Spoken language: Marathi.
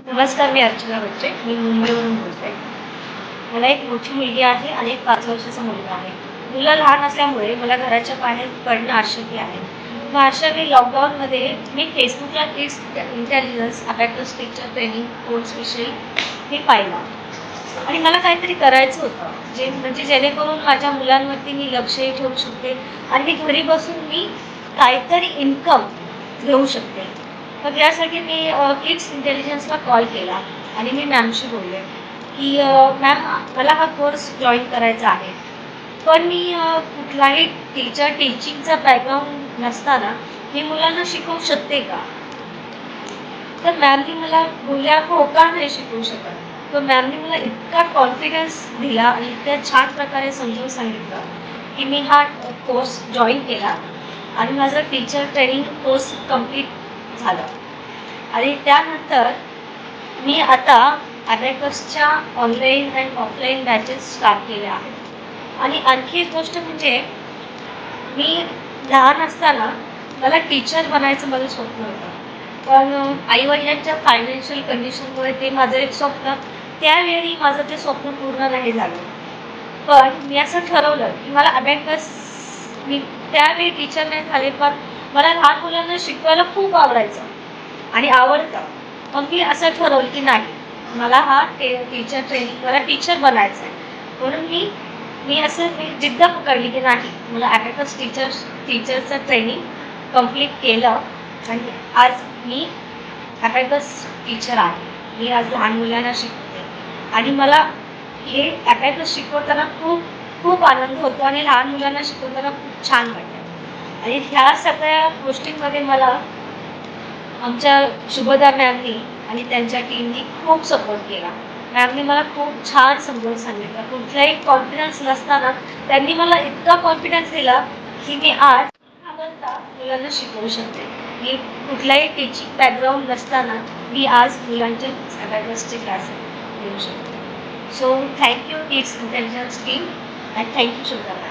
नमस्कार, मी अर्चना बच्चे. मी मुंबईवरून बोलते. मला एक मोठी मुलगी आहे आणि एक 5 वर्षाचा मुलगा आहे. मुलं लहान असल्यामुळे मला घराच्या बाहेर पडणं आवश्यक आहे. मग अशा वेळी लॉकडाऊनमध्ये मी फेसबुकला kids intelligence abacus teacher training कोर्सविषयी मी पाहिलं आणि मला काहीतरी करायचं होतं, जेणेकरून माझ्या मुलांवरती मी लक्षही ठेवू शकते आणि घरी बसून मी काहीतरी इन्कम घेऊ शकते. मग यासाठी मी किड्स इंटेलिजन्सला कॉल केला आणि मी मॅमशी बोलले की मॅम, मला हा कोर्स जॉईन करायचा आहे, पण मी कुठलाही टीचिंगचा बॅकग्राऊंड नसताना मी मुलांना शिकवू शकते का? तर मॅमनी मला बोलल्या, हो, का नाही शिकवू शकत. तर मॅमनी मला इतका कॉन्फिडन्स दिला आणि इतक्या छान प्रकारे समजून सांगितलं की मी हा कोर्स जॉईन केला आणि माझं टीचर ट्रेनिंग कोर्स कंप्लीट झालं. आणि त्यानंतर मी आता अबॅकसच्या ऑनलाईन आणि ऑफलाईन बॅचेस स्टार्ट केल्या आहेत. आणि आणखी एक गोष्ट म्हणजे, मी लहान असताना मला टीचर बनायचं माझं स्वप्न होतं, पण आईवडिलांच्या फायनान्शियल कंडिशनमुळे ते माझं एक स्वप्न त्यावेळी माझं ते स्वप्न पूर्ण नाही झालं. पण मी असं ठरवलं की मला अबॅकस, मी त्यावेळी टीचर नाही झाले, पण मला लहान मुलांना शिकवायला खूप आवडायचं आणि आवडतं. मग मी असं ठरवलं की नाही, मला हा टीचर ट्रेनिंग, मला टीचर बनायचं आहे. म्हणून मी जिद्द पकडली की नाही, मला अबॅकस टीचरचं ट्रेनिंग कंप्लीट केलं आणि आज मी अबॅकस टीचर आहे. मी आज लहान मुलांना शिकवते आणि मला हे अबॅकस शिकवताना खूप खूप आनंद होतो आणि लहान मुलांना शिकवताना खूप छान वाटतं. आणि ह्या सगळ्या गोष्टींमध्ये मला आमच्या शुभदा मॅमनी आणि त्यांच्या टीमनी खूप सपोर्ट केला. मॅमनी मला खूप छान समजावून सांगितलं. कुठलाही कॉन्फिडन्स नसताना त्यांनी मला इतका कॉन्फिडन्स दिला की मी आज मुलांना शिकवू शकते. मी कुठलाही टीचिंग बॅकग्राऊंड नसताना मी आज मुलांचे अबॅकसचे क्लास घेऊ शकते. So thank you kids intelligence team and thank you Shubhada ma'am.